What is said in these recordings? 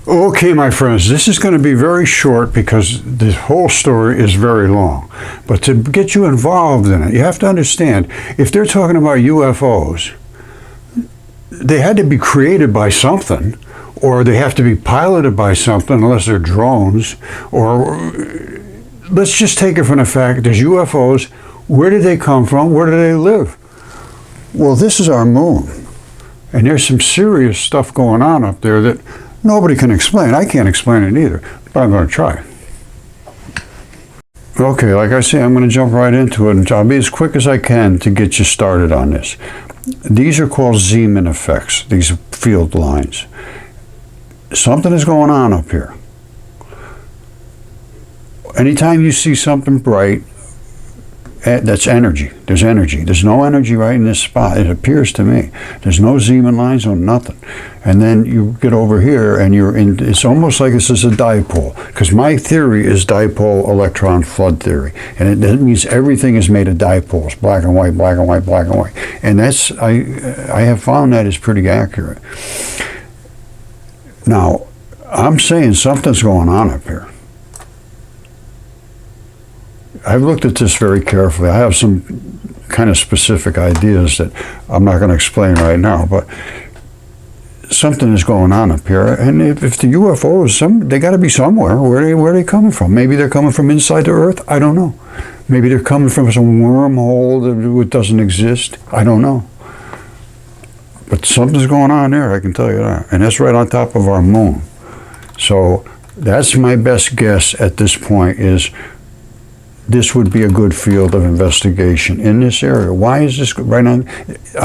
Okay, my friends, this is going to be very short because this whole story is very long. But to get you involved in it, you have to understand, if they're talking about UFOs, they had to be created by something, or they have to be piloted by something, unless they're drones, or let's just take it from the fact there's UFOs. Where did they come from? Where do they live? Well, this is our moon, and there's some serious stuff going on up there that nobody can explain. I can't explain it either, but I'm going to try. Okay, like I say, I'm going to jump right into it, and I'll be as quick as I can to get you started on this. These are called Zeeman effects, these field lines. Something is going on up here. Anytime you see something bright, that's energy. There's energy. There's no energy right in this spot, it appears to me. There's no Zeeman lines or nothing. And then you get over here and you're in, it's almost like this is a dipole, because my theory is dipole electron flood theory. And that means everything is made of dipoles, black and white, black and white, black and white. And that's, I have found that is pretty accurate. Now, I'm saying something's going on up here. I've looked at this very carefully. I have some kind of specific ideas that I'm not going to explain right now, but something is going on up here. And if the UFOs, they got to be somewhere. Where are they coming from? Maybe they're coming from inside the Earth. I don't know. Maybe they're coming from some wormhole that doesn't exist. I don't know. But something's going on there, I can tell you that. And that's right on top of our moon. So that's my best guess at this point, is this would be a good field of investigation in this area. Why is this right on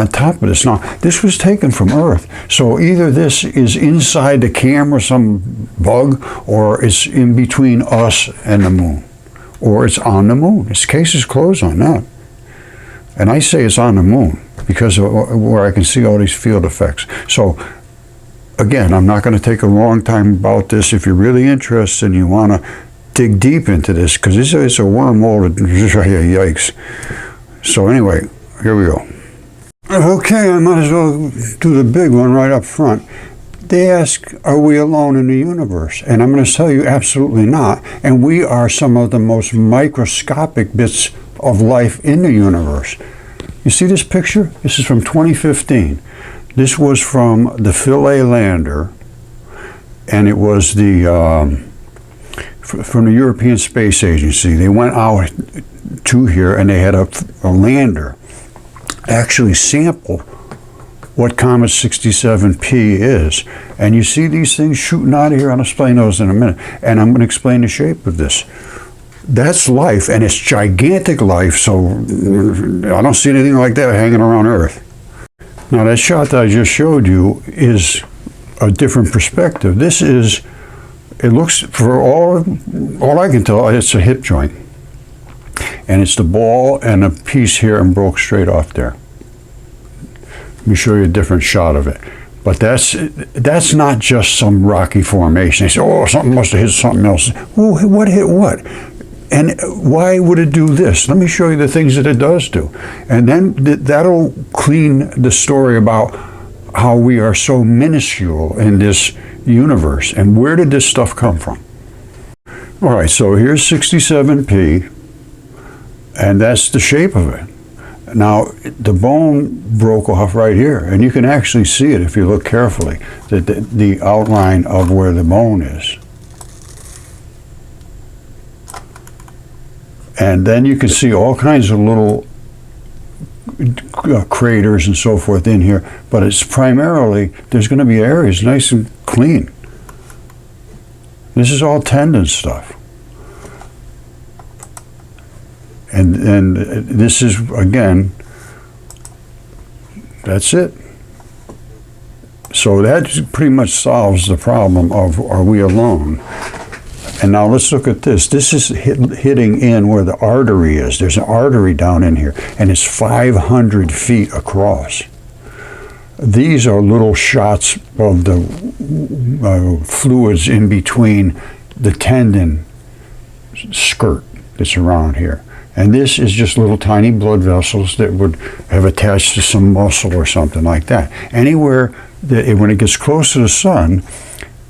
top of this? Now, this was taken from Earth. So either this is inside the camera, some bug, or it's in between us and the moon, or it's on the moon. This case is closed on that. And I say it's on the moon because of where I can see all these field effects. So again, I'm not going to take a long time about this. If you're really interested and you want to dig deep into this, because it's a wormhole. Yikes. So anyway, here we go. Okay, I might as well do the big one right up front. They ask, are we alone in the universe? And I'm going to tell you absolutely not. And we are some of the most microscopic bits of life in the universe. You see this picture? This is from 2015. This was from the Philae lander, and it was the from the European Space Agency. They went out to here and they had a lander actually sample what Comet 67P is. And you see these things shooting out of here. I'll explain those in a minute. And I'm going to explain the shape of this. That's life, and it's gigantic life, so I don't see anything like that hanging around Earth. Now, that shot that I just showed you is a different perspective. This is, it looks, for all I can tell, it's a hip joint. And it's the ball and a piece here and broke straight off there. Let me show you a different shot of it. But that's not just some rocky formation. They say, oh, something must have hit something else. Well, what hit what? And why would it do this? Let me show you the things that it does do. And then that'll clean the story about how we are so minuscule in this universe. And where did this stuff come from? All right, so here's 67P, and that's the shape of it. Now, the bone broke off right here, and you can actually see it if you look carefully, the outline of where the bone is. And then you can see all kinds of little craters and so forth in here, but it's primarily, there's going to be areas nice and clean. This is all tendon stuff. And this is, again, that's it. So that pretty much solves the problem of, are we alone? And now let's look at this. This is hitting in where the artery is. There's an artery down in here, and it's 500 feet across. These are little shots of the fluids in between the tendon skirt that's around here. And this is just little tiny blood vessels that would have attached to some muscle or something like that. Anywhere that, when it gets close to the sun,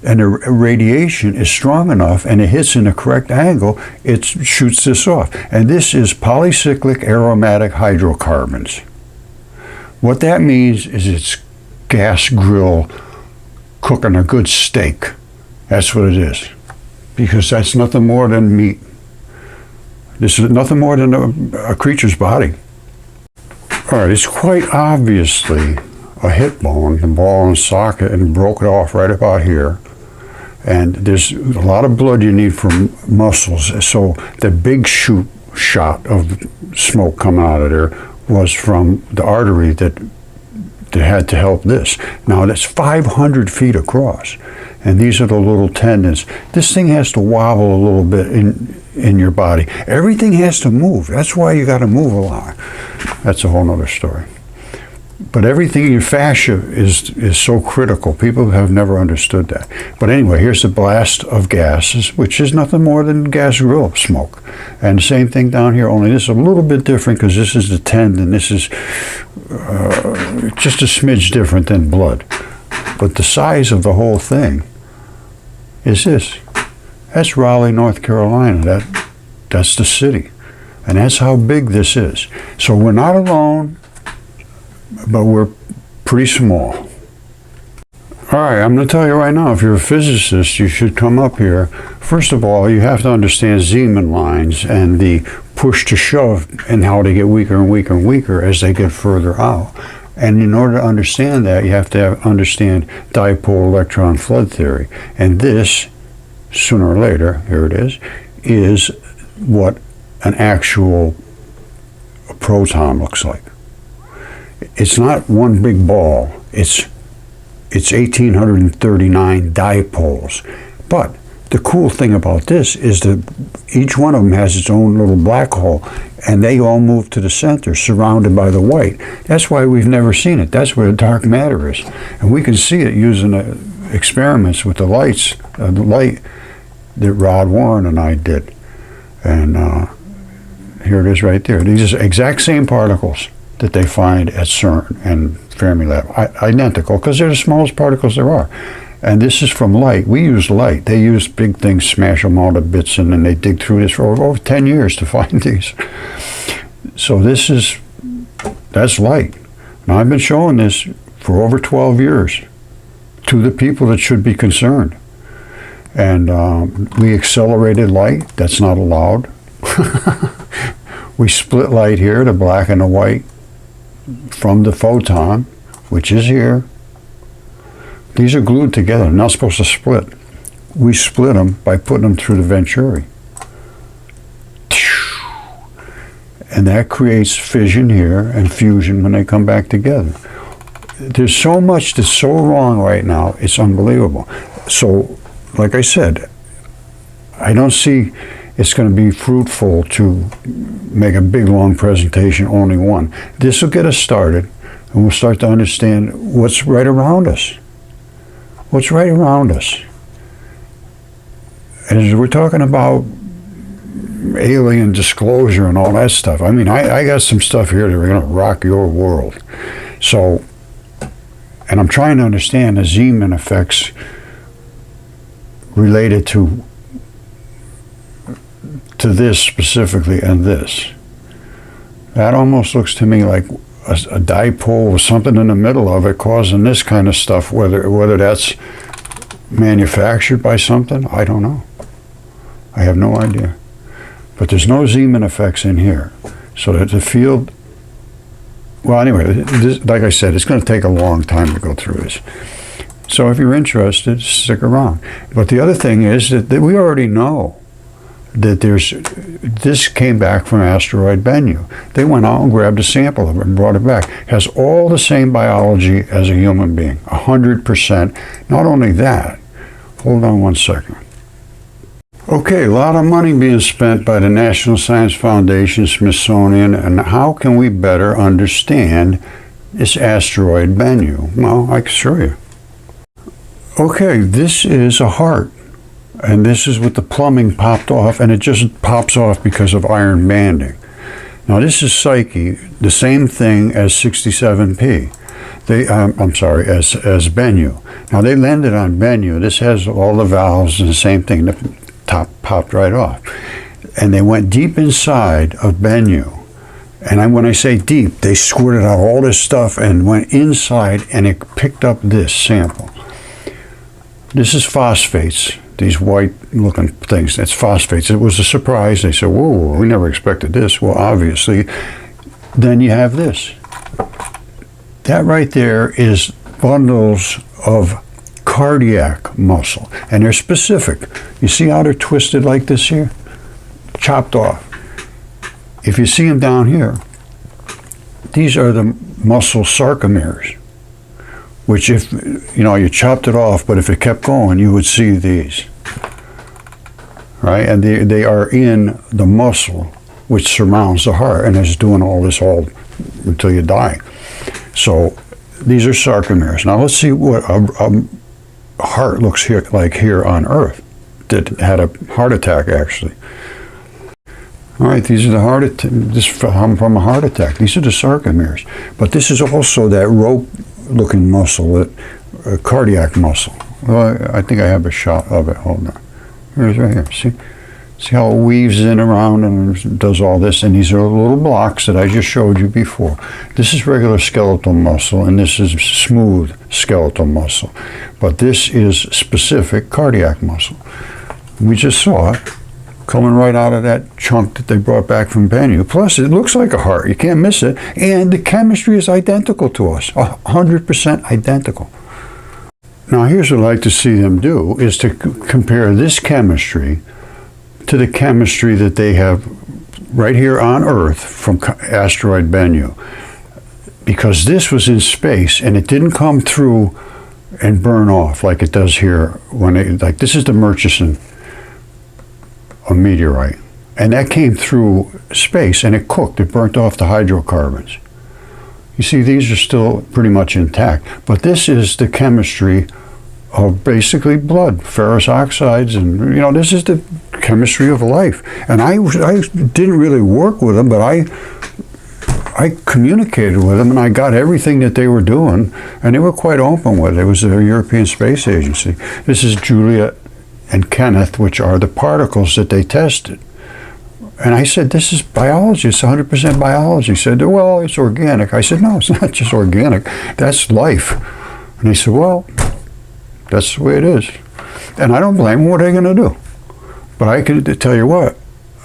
and the radiation is strong enough and it hits in the correct angle, it shoots this off. And this is polycyclic aromatic hydrocarbons. What that means is it's gas grill cooking a good steak. That's what it is. Because that's nothing more than meat. This is nothing more than a creature's body. All right, it's quite obviously a hip bone, the ball and socket, and broke it off right about here. And there's a lot of blood you need from muscles. So the big shot of smoke coming out of there was from the artery that had to help this. Now that's 500 feet across. And these are the little tendons. This thing has to wobble a little bit in your body. Everything has to move. That's why you got to move a lot. That's a whole nother story. But everything in your fascia is so critical. People have never understood that. But anyway, here's the blast of gases, which is nothing more than gas grill smoke. And the same thing down here, only this is a little bit different because this is the tendon. This is just a smidge different than blood. But the size of the whole thing is this. That's Raleigh, North Carolina. That's the city. And that's how big this is. So we're not alone, but we're pretty small. All right, I'm going to tell you right now, if you're a physicist, you should come up here. First of all, you have to understand Zeeman lines and the push to shove and how they get weaker and weaker and weaker as they get further out. And in order to understand that, you have to understand dipole electron flood theory. And this, sooner or later, here it is what an actual proton looks like. It's not one big ball. It's 1,839 dipoles. But the cool thing about this is that each one of them has its own little black hole, and they all move to the center, surrounded by the white. That's why we've never seen it. That's where the dark matter is. And we can see it using experiments with the light that Rod Warren and I did. And here it is right there. These are exact same particles that they find at CERN and Fermilab. Identical, because they're the smallest particles there are. And this is from light. We use light. They use big things, smash them all to bits, and then they dig through this for over 10 years to find these. So that's light. Now I've been showing this for over 12 years to the people that should be concerned. And we accelerated light. That's not allowed. We split light here, the black and the white, from the photon, which is here. These are glued together. They're not supposed to split. We split them by putting them through the Venturi. And that creates fission here and fusion when they come back together. There's so much that's so wrong right now, it's unbelievable. So, like I said, I don't see it's going to be fruitful to make a big, long presentation, only one. This will get us started, and we'll start to understand what's right around us. What's right around us. And as we're talking about alien disclosure and all that stuff, I mean, I got some stuff here that are going to rock your world. So, and I'm trying to understand the Zeeman effects related to this specifically and this. That almost looks to me like a dipole with something in the middle of it causing this kind of stuff, whether that's manufactured by something, I don't know. I have no idea. But there's no Zeeman effects in here. So that the field, well, anyway, like I said, it's going to take a long time to go through this. So if you're interested, stick around. But the other thing is that we already know that this came back from Asteroid Bennu. They went out and grabbed a sample of it and brought it back. It has all the same biology as a human being, 100%. Not only that, hold on one second. Okay, a lot of money being spent by the National Science Foundation, Smithsonian, and how can we better understand this Asteroid Bennu? Well, I can show you. Okay, this is a heart. And this is with the plumbing popped off, and it just pops off because of iron banding. Now this is Psyche, the same thing as 67P. I'm sorry, as Bennu. Now they landed on Bennu. This has all the valves and the same thing. The top popped right off. And they went deep inside of Bennu. And when I say deep, they squirted out all this stuff and went inside, and it picked up this sample. This is phosphates, these white-looking things. That's phosphates. It was a surprise. They said, whoa, we never expected this. Well, obviously, then you have this. That right there is bundles of cardiac muscle, and they're specific. You see how they're twisted like this here? Chopped off. If you see them down here, these are the muscle sarcomeres, which if, you chopped it off, but if it kept going, you would see these, right? And they are in the muscle which surrounds the heart, and it's doing all this all until you die. So these are sarcomeres. Now let's see what a heart looks like here on Earth that had a heart attack, actually. All right, these are the heart attack. This from a heart attack. These are the sarcomeres. But this is also that rope-looking muscle, that cardiac muscle. Well, I think I have a shot of it. Hold on. Here's right here. See how it weaves in around and does all this? And these are little blocks that I just showed you before. This is regular skeletal muscle, and this is smooth skeletal muscle. But this is specific cardiac muscle. We just saw it coming right out of that chunk that they brought back from Bennu. Plus, it looks like a heart. You can't miss it. And the chemistry is identical to us, 100% identical. Now, here's what I'd like to see them do, is to compare this chemistry to the chemistry that they have right here on Earth from Asteroid Bennu. Because this was in space, and it didn't come through and burn off like it does here. Like this is the Murchison, a meteorite, and that came through space, and it cooked. It burnt off the hydrocarbons. You see, these are still pretty much intact, but this is the chemistry of basically blood, ferrous oxides, and this is the chemistry of life. And I didn't really work with them, but I communicated with them, and I got everything that they were doing, and they were quite open with it. It was the European Space Agency. This is Julia and Kenneth, which are the particles that they tested. And I said, this is biology, it's 100% biology. He said, well, it's organic. I said, no, it's not just organic, that's life. And he said, well, that's the way it is. And I don't blame them. What are they going to do? But I can tell you what,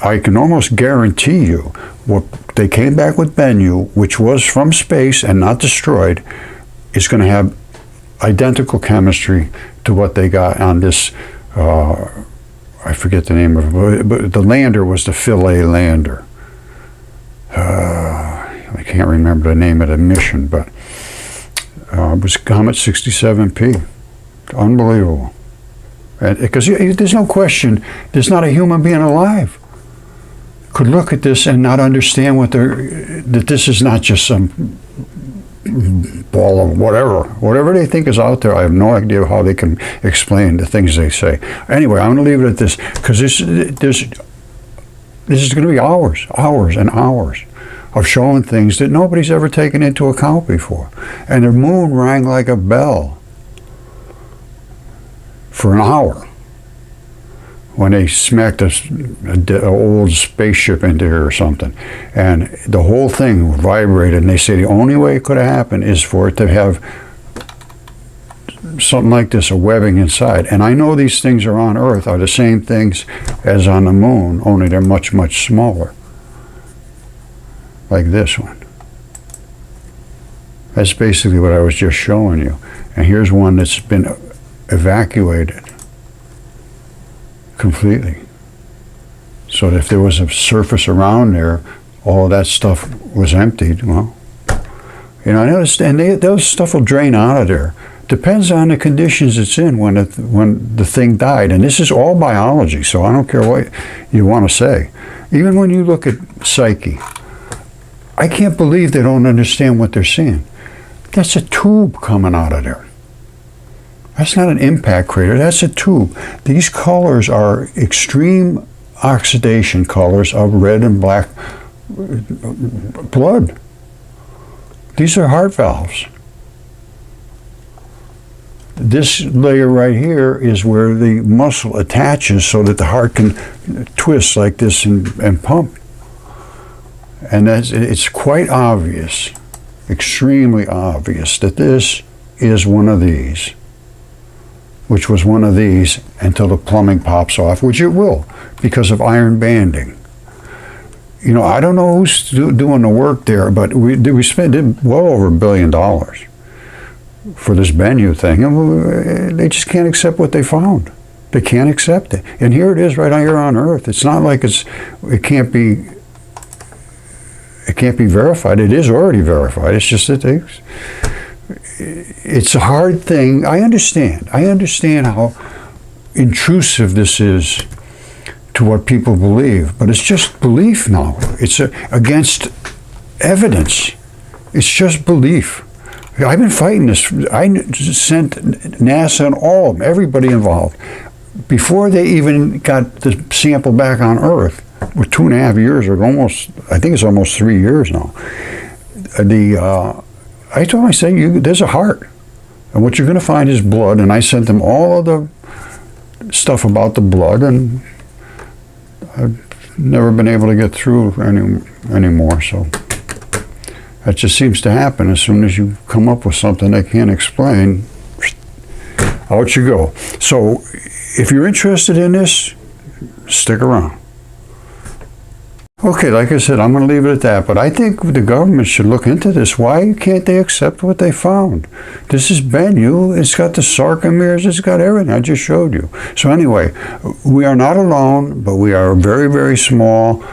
I can almost guarantee you what they came back with Bennu, which was from space and not destroyed, is going to have identical chemistry to what they got on this, I forget the name of it, but the lander was the Philae lander. I can't remember the name of the mission, but it was Comet 67P. Unbelievable. Because there's no question, there's not a human being alive could look at this and not understand that this is not just some ball of whatever they think is out there. I have no idea how they can explain the things they say. Anyway, I'm going to leave it at this, because this is going to be hours and hours of showing things that nobody's ever taken into account before. And the moon rang like a bell for an hour when they smacked an old spaceship into here or something. And the whole thing vibrated, and they say the only way it could have happened is for it to have something like this, a webbing inside. And I know these things are on Earth are the same things as on the moon, only they're much, much smaller. Like this one. That's basically what I was just showing you. And here's one that's been evacuated completely. So if there was a surface around there, all of that stuff was emptied. Well, I noticed, and those stuff will drain out of there. Depends on the conditions it's in when the thing died. And this is all biology, so I don't care what you want to say. Even when you look at Psyche, I can't believe they don't understand what they're seeing. That's a tube coming out of there. That's not an impact crater, that's a tube. These colors are extreme oxidation colors of red and black blood. These are heart valves. This layer right here is where the muscle attaches so that the heart can twist like this and pump. And it's quite obvious, extremely obvious, that this is one of these, which was one of these until the plumbing pops off, which it will, because of iron banding. You know, I don't know who's doing the work there, but we spent well over $1 billion for this Bennu thing, and they just can't accept what they found. They can't accept it. And here it is right here on Earth. It's not like it can't be verified. It is already verified. It's just that it's a hard thing. I understand how intrusive this is to what people believe, but it's just belief now. It's against evidence. It's just belief. I've been fighting this. I sent NASA and all of them, everybody involved, before they even got the sample back on Earth, with 2.5 years, or almost, I think it's almost 3 years now. I told them, I said, there's a heart, and what you're going to find is blood, and I sent them all of the stuff about the blood, and I've never been able to get through anymore, so that just seems to happen. As soon as you come up with something they can't explain, out you go. So if you're interested in this, stick around. Okay, like I said, I'm going to leave it at that, but I think the government should look into this. Why can't they accept what they found? This is Bennu. It's got the sarcomeres. It's got everything I just showed you. So anyway, we are not alone, but we are very, very small,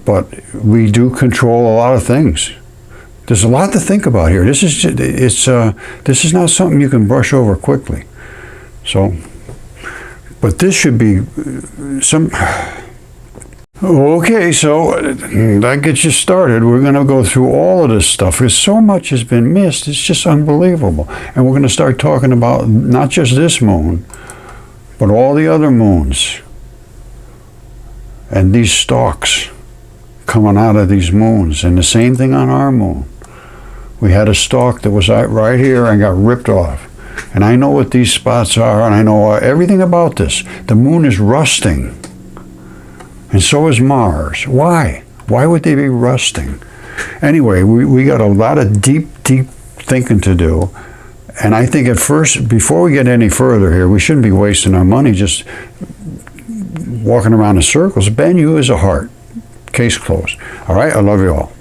but we do control a lot of things. There's a lot to think about here. This is not something you can brush over quickly. So, but this should be some... Okay, so that gets you started. We're going to go through all of this stuff because so much has been missed. It's just unbelievable. And we're going to start talking about not just this moon, but all the other moons. And these stalks coming out of these moons. And the same thing on our moon. We had a stalk that was right here and got ripped off. And I know what these spots are, and I know everything about this. The moon is rusting. And so is Mars. Why? Why would they be rusting? Anyway, we got a lot of deep thinking to do. And I think at first, before we get any further here, we shouldn't be wasting our money just walking around in circles. Bennu is a heart. Case closed. All right? I love you all.